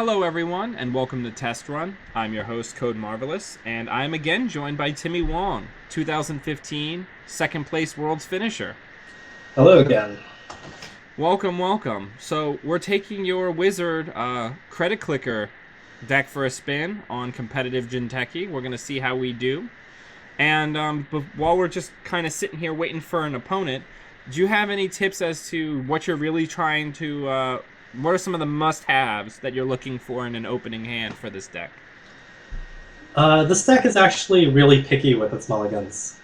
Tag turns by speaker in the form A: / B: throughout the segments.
A: Hello everyone, and welcome to Test Run. I'm your host, CodeMarvelous, and I'm again joined by Timmy Wong, 2015 second place world's finisher.
B: Hello again.
A: Welcome, welcome. So we're taking your Whizzard credit clicker deck for a spin on competitive Jinteki. We're going to see how we do. And while we're just kind of sitting here waiting for an opponent, do you have any tips as to what you're really trying to... what are some of the must-haves that you're looking for in an opening hand for this deck?
B: This deck is actually really picky with its mulligans.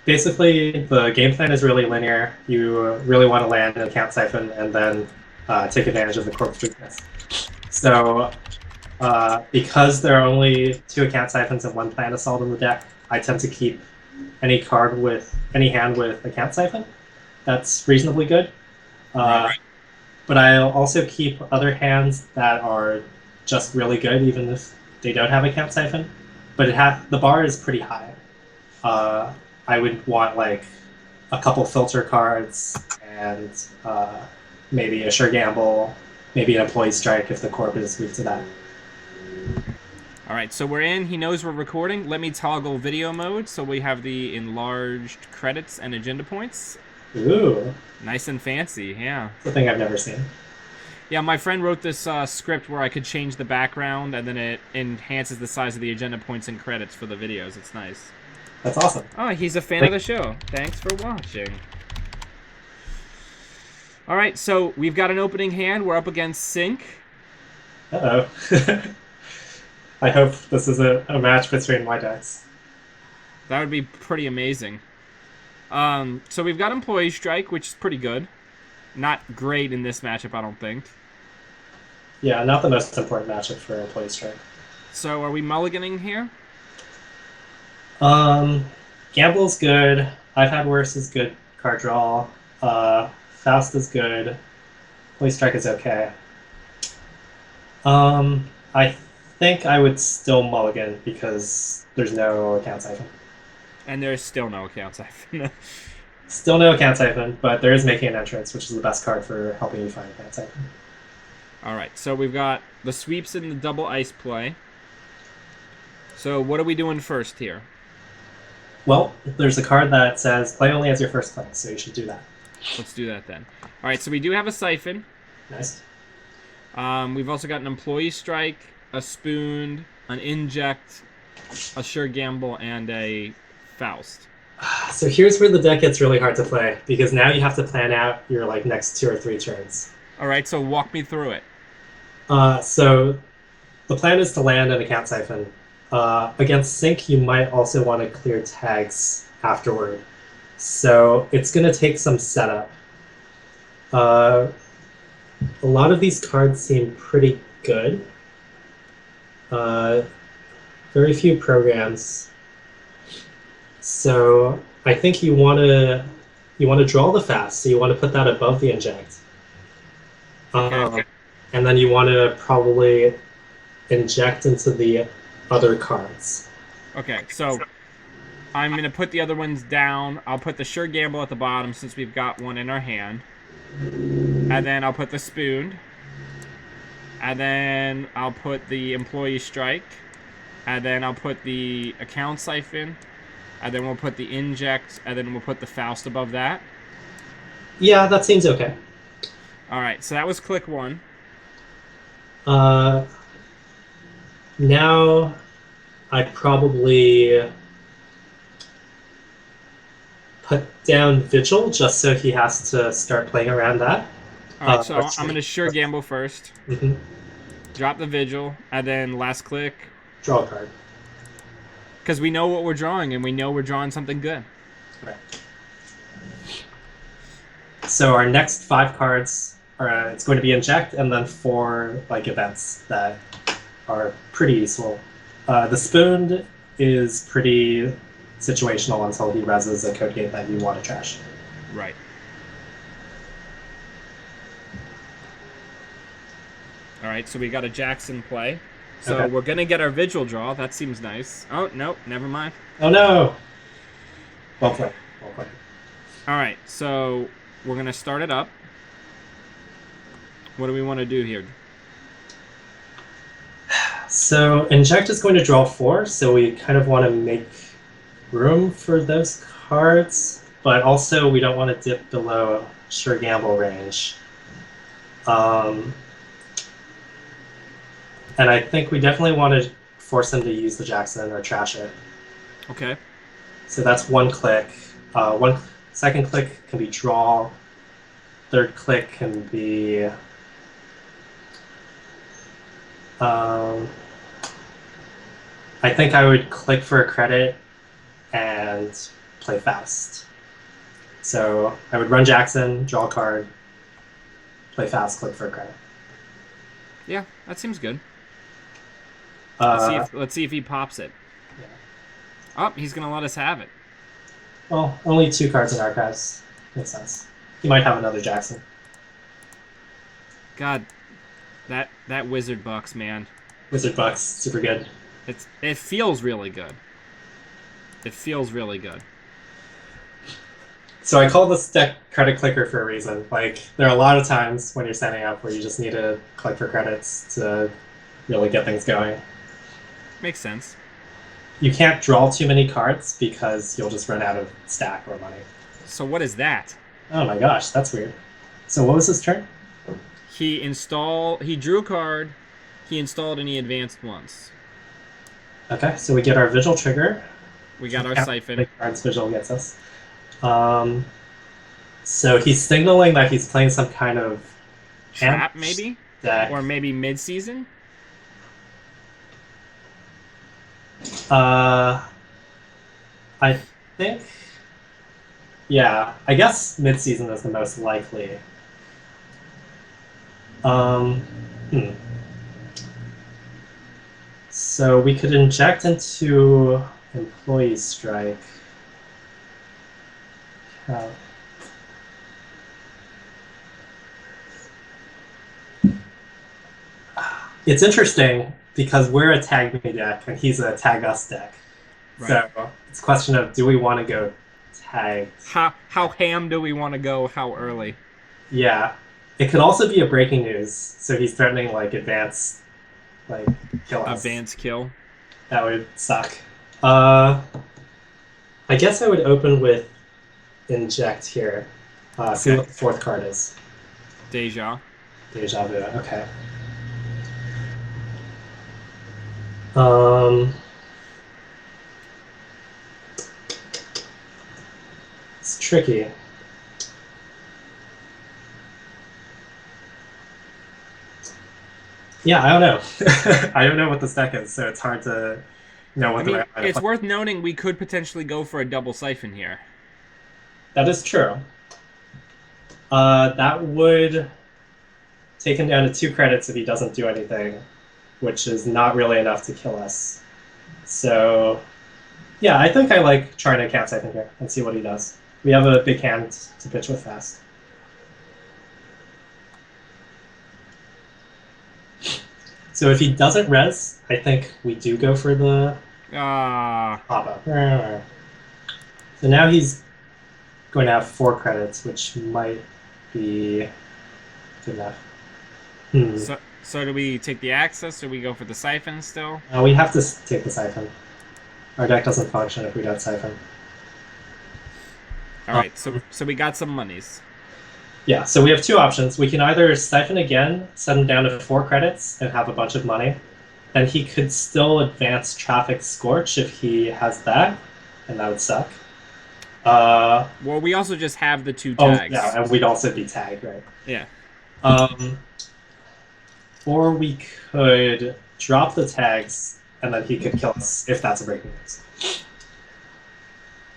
B: Basically, the game plan is really linear. You really want to land an account siphon and then take advantage of the corpse weakness. So, because there are only 2 account siphons and 1 plan assault in the deck, I tend to keep any hand with account siphon. That's reasonably good.
A: Right.
B: But I'll also keep other hands that are just really good, even if they don't have account siphon. But the bar is pretty high. I would want like a couple filter cards and maybe a sure gamble, maybe an employee strike if the corp is weak to that.
A: All right, so we're in. He knows we're recording. Let me toggle video mode so we have the enlarged credits and agenda points.
B: Ooh.
A: Nice and fancy, yeah.
B: It's a thing I've never seen.
A: Yeah, my friend wrote this script where I could change the background and then it enhances the size of the agenda points and credits for the videos. It's nice.
B: That's awesome.
A: Oh, he's a fan of the show. Thanks for watching. All right, so we've got an opening hand. We're up against Sync.
B: Uh-oh. I hope this is a match between my decks.
A: That would be pretty amazing. So we've got Employee Strike, which is pretty good. Not great in this matchup, I don't think.
B: Yeah, not the most important matchup for Employee Strike.
A: So are we mulliganing here?
B: Gamble's good. I've Had Worse is good card draw. Faust is good. Employee Strike is okay. I think I would still mulligan because there's no account siphon.
A: And there's still no account siphon.
B: Still no account siphon, but there is Making an Entrance, which is the best card for helping you find account siphon.
A: Alright, so we've got the sweeps and the double ice play. So what are we doing first here?
B: Well, there's a card that says play only as your first play, so you should do that.
A: Let's do that then. Alright, so we do have a siphon.
B: Nice.
A: We've also got an Employee Strike, a Spoon, an Inject, a Sure Gamble, and a Faust.
B: So here's where the deck gets really hard to play, because now you have to plan out your next 2 or 3 turns.
A: Alright, so walk me through it.
B: So the plan is to land an account siphon. Against Sync, you might also want to clear tags afterward. So it's going to take some setup. A lot of these cards seem pretty good. Very few programs. So I think you want to draw the Fast, so you want to put that above the Inject.
A: Okay.
B: And then you want to probably inject into the other cards.
A: Okay, so I'm going to put the other ones down. I'll put the Sure Gamble at the bottom since we've got one in our hand. And then I'll put the Spoon. And then I'll put the Employee Strike. And then I'll put the Account Siphon. And then we'll put the Inject. And then we'll put the Faust above that.
B: Yeah, that seems okay.
A: Alright, so that was click 1.
B: Now I'd probably put down Vigil just so he has to start playing around that.
A: Alright, so I'm going to Sure Gamble first.
B: Mm-hmm.
A: Drop the Vigil, and then last click.
B: Draw a card.
A: Because we know what we're drawing, and we know we're drawing something good.
B: Right. So our next 5 cards are it's going to be Inject, and then 4 events that are pretty useful. The Spoon is pretty situational until he reses a code gate that you want to trash.
A: Right. Alright, so we got a Jackson play. So
B: Okay.
A: we're going to get our Vigil draw. That seems nice. Oh, nope, never mind.
B: Oh no! Well played. Well played.
A: Alright, so we're going to start it up. What do we want to do here?
B: So inject is going to draw 4, so we kind of want to make room for those cards, but also we don't want to dip below sure gamble range. And I think we definitely want to force him to use the Jackson or trash it.
A: Okay.
B: So that's one click. Second click can be draw. Third click can be I think I would click for a credit and play fast. So I would run Jackson, draw a card, play fast, click for a credit.
A: Yeah, that seems good.
B: Uh,
A: Let's see if he pops it.
B: yeah.
A: Oh, he's gonna let us have it.
B: Well, only 2 cards in archives. Makes sense. He might have another Jackson.
A: God, that Whizzard bucks, man.
B: Whizzard Bucks, super good.
A: It feels really good. It feels really good.
B: So I call this deck credit clicker for a reason. Like, there are a lot of times when you're setting up where you just need to click for credits to really get things going.
A: Makes sense.
B: You can't draw too many cards because you'll just run out of stack or money.
A: So what is that?
B: Oh my gosh, that's weird. So what was his turn?
A: He drew a card, he installed, and he advanced once.
B: Okay, so we get our Vigil trigger.
A: We got our
B: How
A: siphon.
B: many cards Vigil gets us. So he's signaling that he's playing some kind of
A: Trap, maybe?
B: deck.
A: Or maybe mid-season?
B: I think, yeah, I guess mid-season is the most likely. So we could inject into Employee Strike. It's interesting because we're a tag me deck and he's a tag us deck. Right. So it's a question of, do we want to go tag?
A: How ham do we want to go? How early?
B: Yeah. It could also be a breaking news. So he's threatening like advance, like kill us.
A: Advance kill.
B: That would suck. I guess I would open with inject here. See what the 4th card is.
A: Deja.
B: Deja vu. Okay. It's tricky. Yeah, I don't know. I don't know what this deck is, so it's hard to know what
A: it's worth noting we could potentially go for a double siphon here.
B: That is true. That would take him down to 2 credits if he doesn't do anything, which is not really enough to kill us. So, yeah, I think I like trying to cap siphon here and see what he does. We have a big hand to pitch with fast. So if he doesn't res, I think we do go for the pop-up. So now he's going to have 4 credits, which might be good enough.
A: So do we take the access, or we go for the siphon still?
B: We have to take the siphon. Our deck doesn't function if we don't siphon.
A: All right, so we got some monies.
B: Yeah, so we have 2 options. We can either siphon again, set him down to 4 credits, and have a bunch of money. Then he could still advance Traffic Scorch if he has that, and that would suck.
A: Well, we also just have the 2 tags.
B: Oh, yeah, and we'd also be tagged, right?
A: Yeah.
B: Or we could drop the tags, and then he could kill us if that's a breaking news.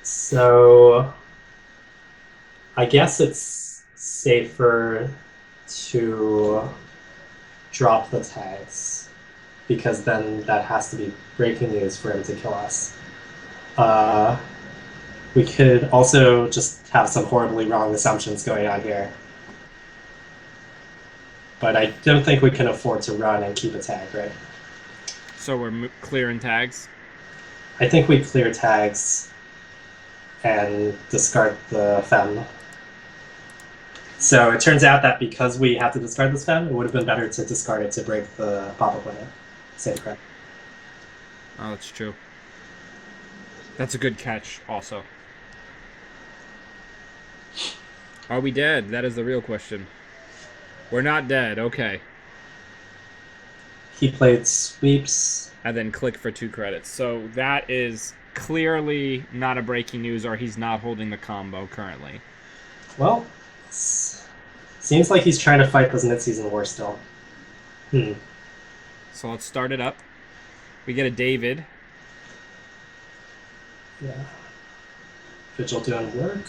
B: So I guess it's safer to drop the tags, because then that has to be breaking news for him to kill us. We could also just have some horribly wrong assumptions going on here. But I don't think we can afford to run and keep a tag, right?
A: So we're clearing tags?
B: I think we clear tags and discard the Fem. So it turns out that because we had to discard this Fem, it would have been better to discard it to break the pop-up window. Save credit.
A: Oh, that's true. That's a good catch, also. Are we dead? That is the real question. We're not dead. Okay.
B: He played sweeps.
A: And then click for 2 credits. So that is clearly not a breaking news, or he's not holding the combo currently.
B: Well, seems like he's trying to fight this mid-season war still.
A: So let's start it up. We get a David.
B: Yeah. Vigil doing work.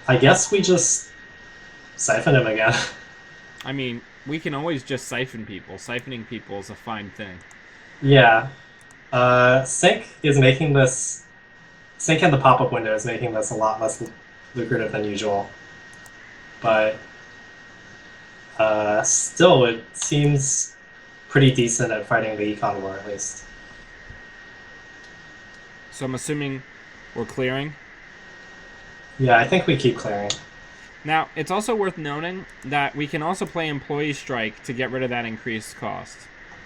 B: I guess we just siphon him again.
A: I mean, we can always just siphon people. Siphoning people is a fine thing.
B: Yeah. Sync is making this... Sync and the pop-up window is making this a lot less lucrative than usual. But still, it seems pretty decent at fighting the econ war, at least.
A: So I'm assuming we're clearing.
B: Yeah, I think we keep clearing.
A: Now, it's also worth noting that we can also play Employee Strike to get rid of that increased cost.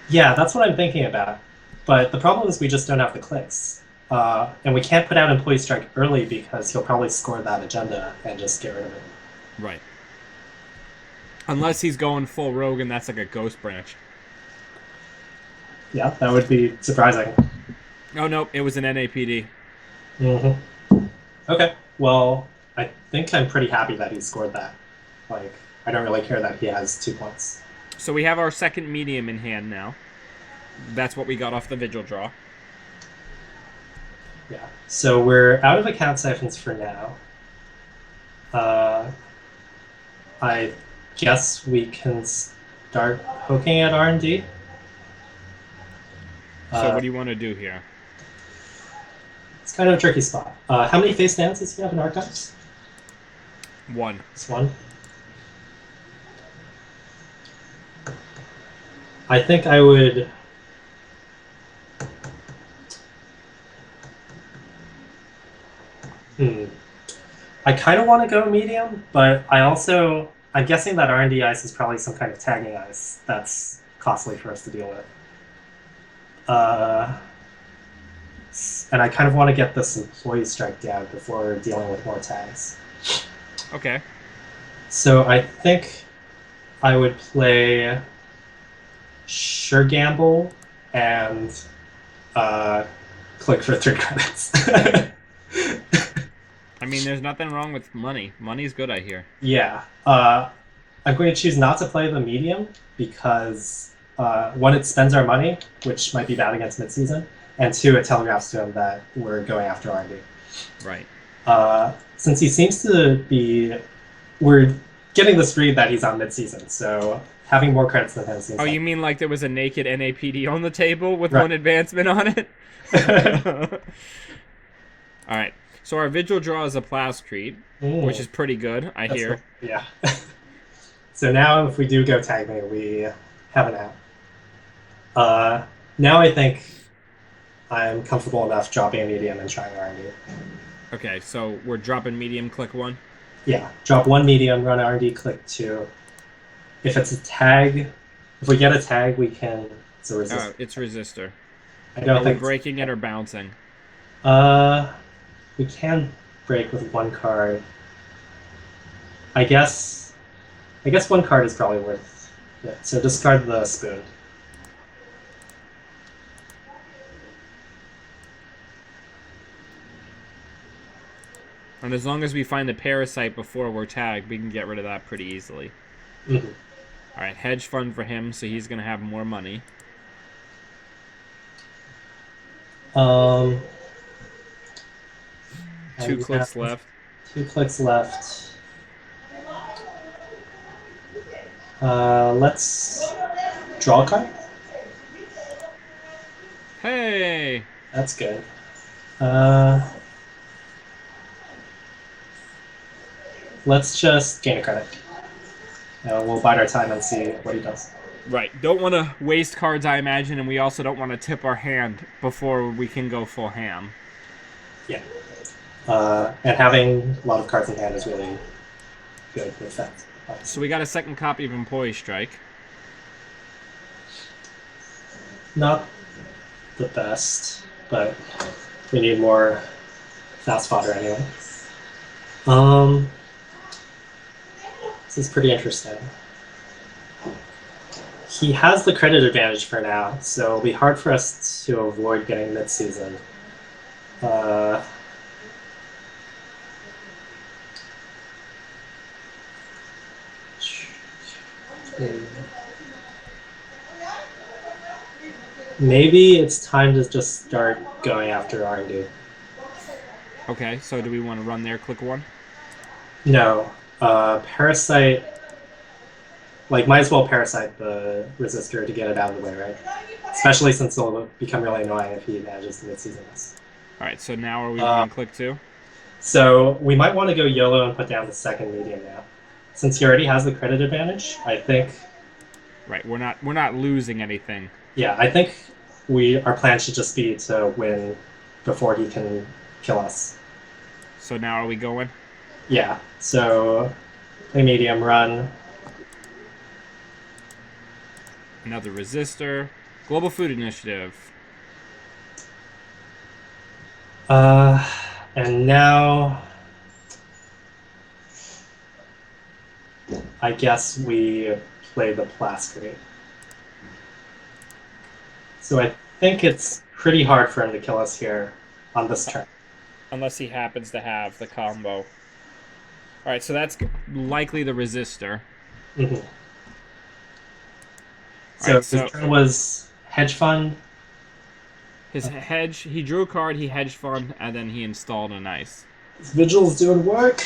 B: Yeah, that's what I'm thinking about. But the problem is we just don't have the clicks. And we can't put out Employee Strike early because he'll probably score that agenda and just get rid of it.
A: Right. Unless he's going full rogue and that's like a ghost branch.
B: Yeah, that would be surprising.
A: Oh, no, it was an NAPD.
B: Okay, well, I think I'm pretty happy that he scored that. Like, I don't really care that he has 2 points.
A: So we have our second medium in hand now. That's what we got off the Vigil draw.
B: Yeah, so we're out of account siphons for now. I guess we can start poking at R&D.
A: So what do you want to do here?
B: It's kind of a tricky spot. How many face stands does he have in archives?
A: 1.
B: Just 1. I think I would... I kind of want to go medium, but I'm guessing that R&D ice is probably some kind of tagging ice that's costly for us to deal with. And I kind of want to get this employee strike down before dealing with more tags.
A: Okay.
B: So I think I would play Sure Gamble and click for 3 credits.
A: I mean, there's nothing wrong with money. Money's good, I hear.
B: Yeah. I'm going to choose not to play the medium because, 1, it spends our money, which might be bad against midseason, and 2, it telegraphs to him that we're going after R&D.
A: Right.
B: Since he seems to be... We're getting this read that he's on midseason, so having more credits than him seems
A: Oh,
B: like...
A: you mean like there was a naked NAPD on the table with
B: Right.
A: 1 advancement on it? All right. So our Vigil draw is a Plascrete, which is pretty good, I hear.
B: Cool. Yeah. So now if we do go tag me, we have an out. Now I think I'm comfortable enough dropping a medium and trying R&D.
A: Okay, so we're dropping medium, click 1?
B: Yeah, drop 1 medium, run R&D, click 2. If it's a tag, if we get a tag, we can... It's a resistor.
A: Oh, it's resistor.
B: I don't
A: Are
B: think
A: we breaking it or bouncing?
B: We can break with 1 card. I guess 1 card is probably worth it. So discard the spoon.
A: And as long as we find the parasite before we're tagged, we can get rid of that pretty easily.
B: Mm-hmm.
A: All right, hedge fund for him, so he's going to have more money. 2 clicks left.
B: 2 clicks left. Let's draw a card.
A: Hey!
B: That's good. Let's just gain a credit. We'll bide our time and see what he does.
A: Right. Don't want to waste cards, I imagine, and we also don't want to tip our hand before we can go full ham.
B: Yeah. And having a lot of cards in hand is really good with that.
A: So we got a second copy of Employee Strike.
B: Not the best, but we need more fast fodder anyway. This is pretty interesting. He has the credit advantage for now, so it'll be hard for us to avoid getting mid-season. Maybe it's time to just start going after R&D.
A: Okay, so do we want to run there, click 1?
B: No. Parasite... Like, might as well Parasite the Resistor to get it out of the way, right? Especially since it'll become really annoying if he manages to mid-season this.
A: Alright, so now are we running click 2?
B: So we might want to go YOLO and put down the second medium now. Since he already has the credit advantage, I think...
A: Right, we're not losing anything.
B: Yeah, I think our plan should just be to win before he can kill us.
A: So now are we going?
B: Yeah, so play medium, run.
A: Another resistor. Global Food Initiative.
B: And now I guess we play the Plastery. So I think it's pretty hard for him to kill us here on this turn.
A: Unless he happens to have the combo. Alright, so that's likely the resistor.
B: Mm-hmm. So
A: Right,
B: his turn was Hedge Fund.
A: His hedge, he drew a card, he hedge fund, and then he installed an ice.
B: His Vigil's doing work.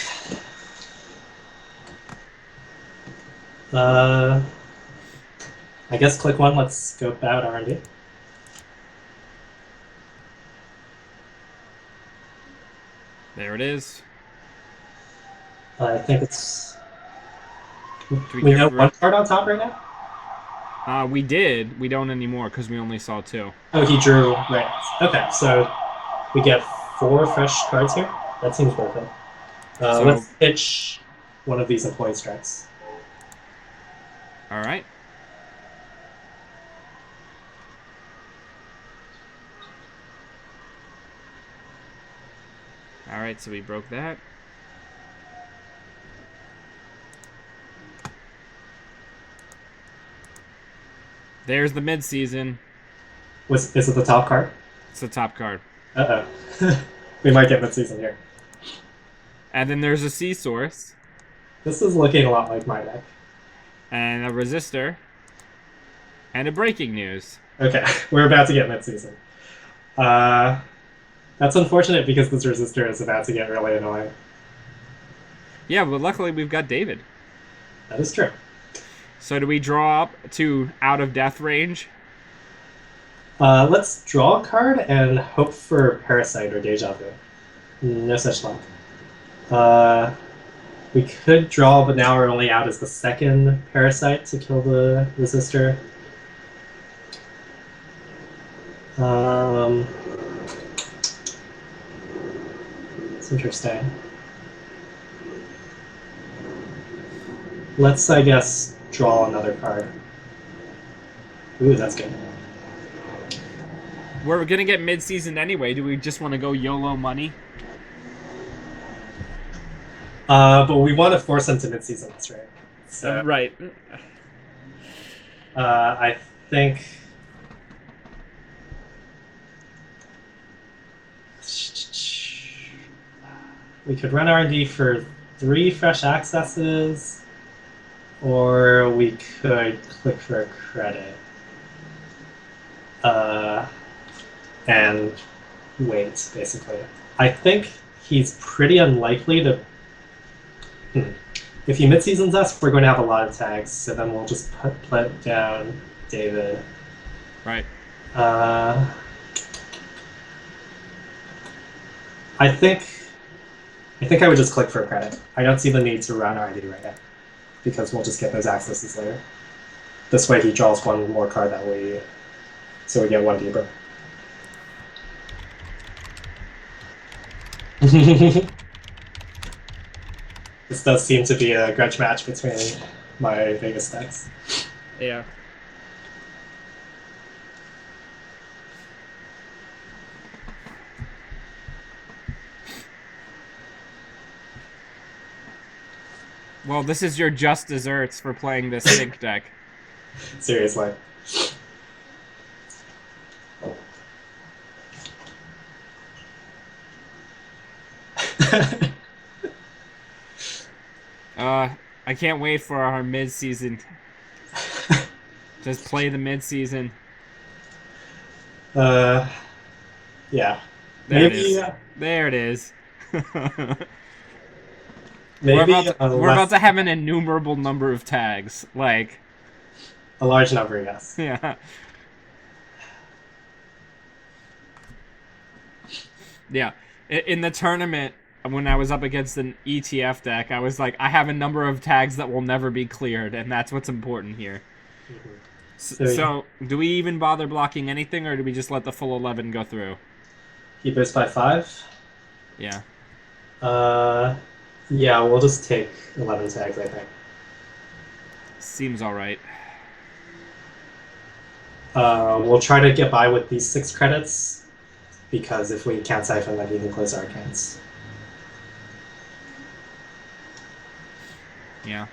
B: I guess click 1, let's scope out R&D.
A: There it is.
B: I think it's...
A: We
B: know one card on top right now?
A: We did. We don't anymore because we only saw 2.
B: Oh, he drew. Right. Okay, so we get 4 fresh cards here. That seems worth it.
A: So,
B: let's pitch one of these employee strikes.
A: All right. All right, so we broke that. There's the mid-season.
B: Is it the top card?
A: It's the top card.
B: Uh-oh. We might get mid-season here.
A: And then there's a sea source.
B: This is looking a lot like my deck.
A: And a resistor. And a breaking news.
B: Okay, we're about to get mid-season. That's unfortunate because this resistor is about to get really annoying.
A: Yeah, but luckily we've got David.
B: That is true.
A: So do we draw up to out of death range?
B: Let's draw a card and hope for Parasite or Deja Vu. No such luck. We could draw, but now we're only out as the second Parasite to kill the resistor. It's interesting. Let's, I guess, draw another card. Ooh, that's good.
A: We're going to get mid-season anyway. Do we just want to go YOLO money?
B: But we want to force him to mid-season, that's right. So,
A: right.
B: I think... We could run R&D for 3 fresh accesses, or we could click for a credit. And wait, basically. I think he's pretty unlikely to... If he mid-seasons us, we're going to have a lot of tags, so then we'll just put down David.
A: Right.
B: I think I would just click for a credit. I don't see the need to run R&D right now, because we'll just get those accesses later. This way he draws 1 more card that way, so we get 1 deeper. This does seem to be a grudge match between my Vegas decks.
A: Yeah. Well, this is your just desserts for playing this sync deck.
B: Seriously.
A: I can't wait for our mid-season. Just play the mid-season.
B: Yeah.
A: There it
B: Maybe,
A: is. There it is.
B: maybe
A: we're about to have an innumerable number of tags. Like,
B: a large number, yes.
A: yeah. Yeah. In the tournament, when I was up against an ETF deck, I was like, I have a number of tags that will never be cleared, and that's what's important here.
B: Mm-hmm.
A: So, do we even bother blocking anything, or do we just let the full 11 go through?
B: He boosts by 5.
A: Yeah.
B: Yeah, we'll just take 11 tags, I think.
A: Seems alright.
B: We'll try to get by with these 6 credits, because if we can't siphon, then he can close our accounts.
A: Yeah.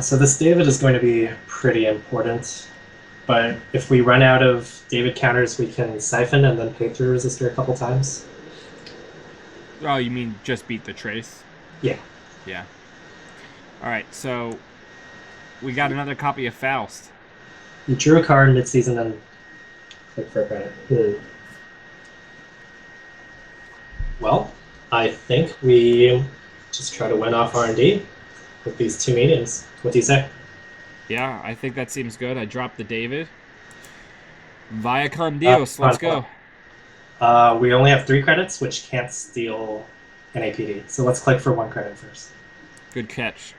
B: So this David is going to be pretty important, but if we run out of David counters, we can siphon and then pay through resistor a couple times.
A: Oh, you mean just beat the trace?
B: Yeah.
A: Yeah. Alright, so we got another copy of Faust.
B: You drew a card mid-season and click for a credit. Well, I think we just try to win off R&D with these 2 mediums. What do you say?
A: Yeah, I think that seems good. I dropped the David. Via con Dios, let's go.
B: We only have 3 credits, which can't steal an APD. So let's click for 1 credit first.
A: Good catch.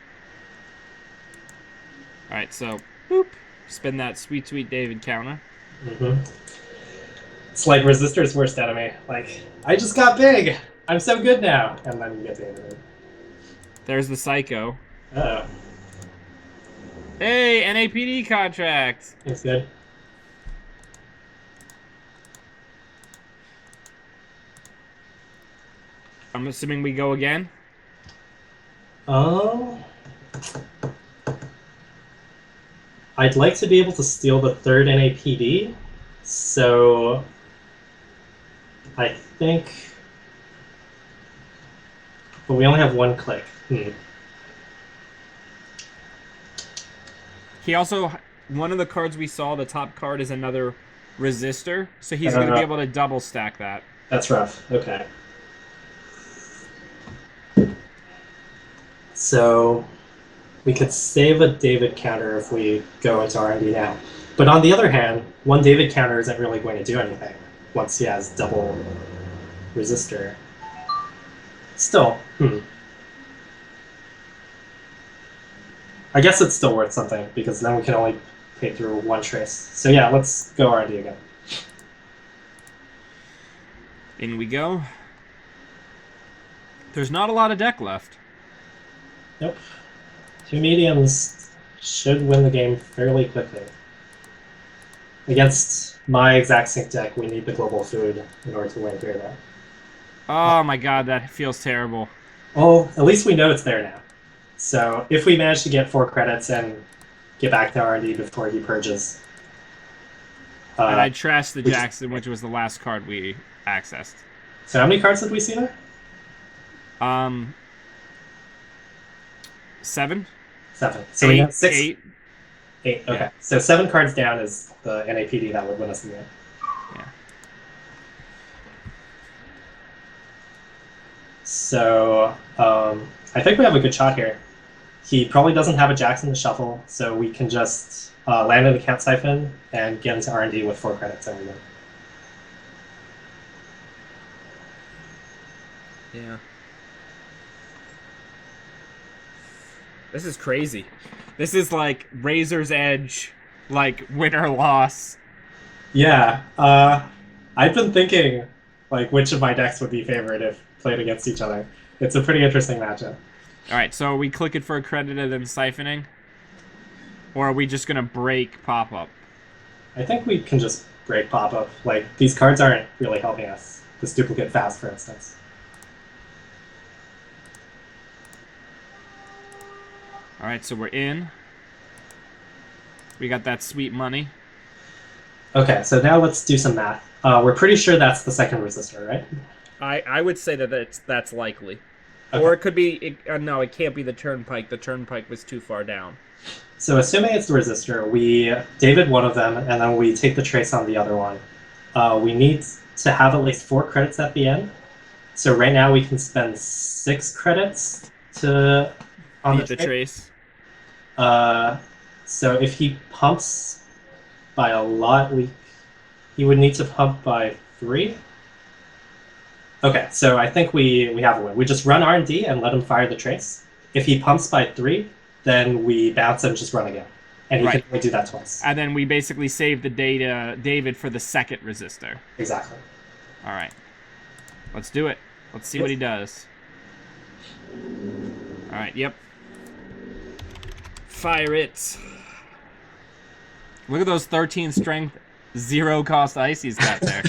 A: Alright, so, boop. Spin that sweet, sweet David counter.
B: Mm-hmm. It's like Resistor's worst enemy. Like, I just got big! I'm so good now! And then you get David.
A: There's the Psycho.
B: Uh-oh.
A: Hey, NAPD contract!
B: It's good.
A: I'm assuming we go again?
B: Oh. I'd like to be able to steal the 3rd NAPD, so I think... But we only have 1 click.
A: He also... One of the cards we saw, the top card, is another resistor, so he's going to be able to double stack that.
B: That's rough. Okay. So we could save a David counter if we go into R&D now. But on the other hand, 1 David counter isn't really going to do anything once he has double resistor. Still, I guess it's still worth something, because then we can only pay through 1 trace. So yeah, let's go R&D again.
A: In we go. There's not a lot of deck left.
B: Nope. 2 mediums should win the game fairly quickly. Against my exact sync deck, we need the global food in order to win here, though.
A: Oh my god, that feels terrible.
B: Well, at least we know it's there now. So if we manage to get 4 credits and get back to R&D before he purges...
A: and I trashed the Jackson, which was the last card we accessed.
B: So how many cards did we see there?
A: 7?
B: 7. So we have 6.
A: 8.
B: 8, okay.
A: Yeah.
B: So 7 cards down is the NAPD that would win us the game.
A: Yeah.
B: So I think we have a good shot here. He probably doesn't have a Jackson to shuffle, so we can just land an account siphon and get into R&D with 4 credits and we win.
A: Yeah. This is crazy. This is like Razor's Edge, like win or loss.
B: Yeah. I've been thinking like which of my decks would be favored if played against each other. It's a pretty interesting matchup.
A: All right, so are we clicking for a credit and then siphoning? Or are we just going to break pop-up?
B: I think we can just break pop-up. Like, these cards aren't really helping us. This duplicate fast, for instance.
A: All right, so we're in. We got that sweet money.
B: Okay, so now let's do some math. We're pretty sure that's the second resistor, right?
A: I would say that that's likely.
B: Okay.
A: Or it could be... no, it can't be the turnpike. The turnpike was too far down.
B: So assuming it's the resistor, we David one of them, and then we take the trace on the other one. We need to have at least 4 credits at the end. So right now we can spend 6 credits to on
A: Beat the trace.
B: So if he pumps by a lot, he would need to pump by 3. Okay, so I think we have a win. We just run R&D and let him fire the trace. If he pumps by 3, then we bounce and just run again. And he can only do that twice.
A: And then we basically save the data, David, for the second resistor.
B: Exactly.
A: All right. Let's do it. Let's see what he does. All right, yep. Fire it. Look at those 13 strength, 0 cost ice he's got there.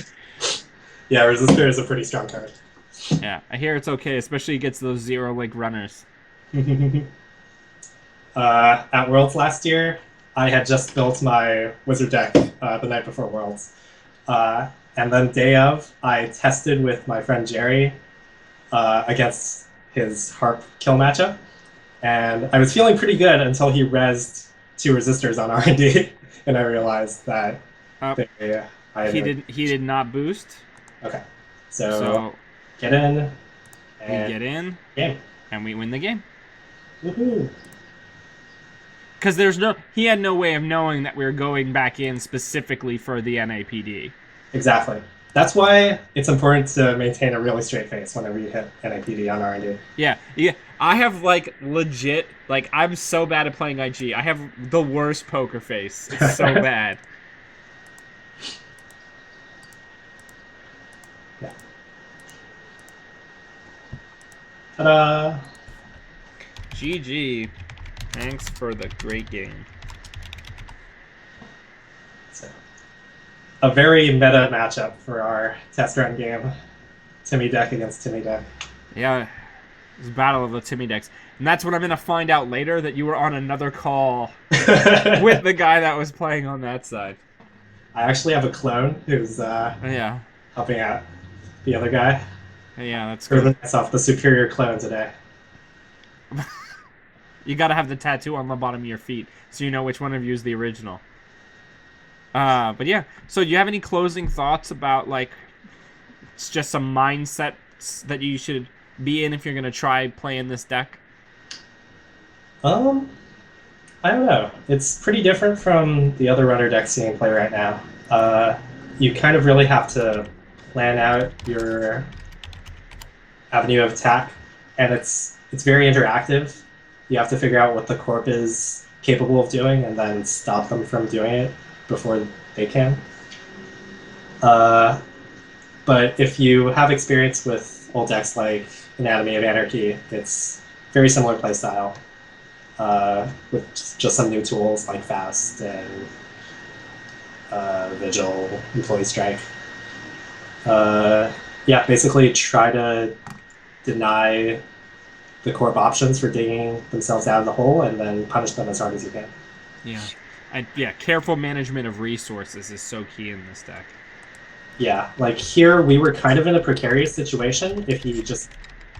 B: Yeah, resistor is a pretty strong card.
A: Yeah, I hear it's okay, especially against those 0 link runners.
B: At Worlds last year, I had just built my Whizzard deck the night before Worlds. And then day of, I tested with my friend Jerry against his Harp kill matchup. And I was feeling pretty good until he rezzed 2 resistors on R&D, and I realized that
A: he did not boost.
B: Okay, so get in. And
A: we get in.
B: Game.
A: And we win the game.
B: Woohoo!
A: Because he had no way of knowing that we were going back in specifically for the NAPD.
B: Exactly. That's why it's important to maintain a really straight face whenever you hit NAPD on R&D.
A: Yeah. I have, like, legit... Like, I'm so bad at playing IG. I have the worst poker face. It's so bad.
B: Yeah. Ta-da!
A: GG. Thanks for the great game.
B: So, a very meta matchup for our test run game. Timmy deck against Timmy deck.
A: Yeah, it's a battle of the Timmy decks. And that's what I'm going to find out later, that you were on another call with the guy that was playing on that side.
B: I actually have a clone who's helping out the other guy.
A: Yeah, that's
B: good.
A: Proving
B: myself the superior clone today.
A: You gotta have the tattoo on the bottom of your feet so you know which one of you is the original. But yeah, so do you have any closing thoughts about, like, it's just some mindsets that you should be in if you're gonna try playing this deck?
B: I don't know. It's pretty different from the other runner decks seeing play right now. You kind of really have to plan out your avenue of attack, and it's very interactive. You have to figure out what the corp is capable of doing and then stop them from doing it before they can. But if you have experience with old decks like Anatomy of Anarchy, it's very similar playstyle with just some new tools like Fast and Vigil, Employee Strike. Yeah, basically try to deny the corp options for digging themselves out of the hole and then punish them as hard as you can.
A: Yeah, careful management of resources is so key in this deck.
B: Yeah, like here we were kind of in a precarious situation if he just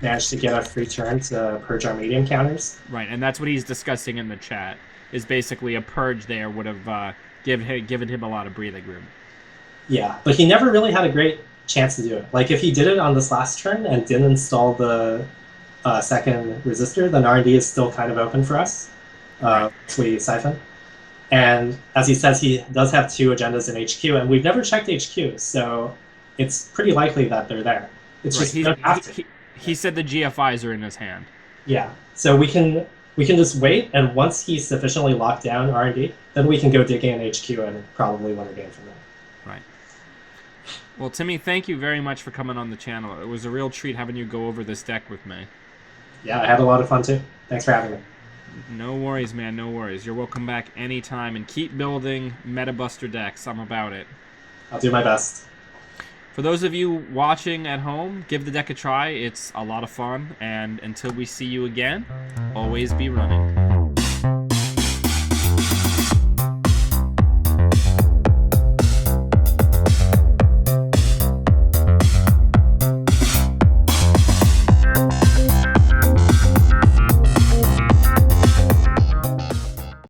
B: managed to get a free turn to purge our medium counters.
A: Right, and that's what he's discussing in the chat, is basically a purge there would have given him a lot of breathing room.
B: Yeah, but he never really had a great chance to do it. Like if he did it on this last turn and didn't install the second resistor, then R&D is still kind of open for us. We siphon. And as he says, he does have 2 agendas in HQ, and we've never checked HQ, so it's pretty likely that they're there. It's just
A: he said the GFIs are in his hand.
B: Yeah, so we can just wait, and once he's sufficiently locked down R&D, then we can go dig in HQ and probably win a game from there.
A: Right. Well, Timmy, thank you very much for coming on the channel. It was a real treat having you go over this deck with me.
B: Yeah, I had a lot of fun too. Thanks for having me.
A: No worries, man, no worries. You're welcome back anytime, and keep building Meta Buster decks. I'm about it.
B: I'll do my best.
A: For those of you watching at home, give the deck a try. It's a lot of fun, and until we see you again, always be running.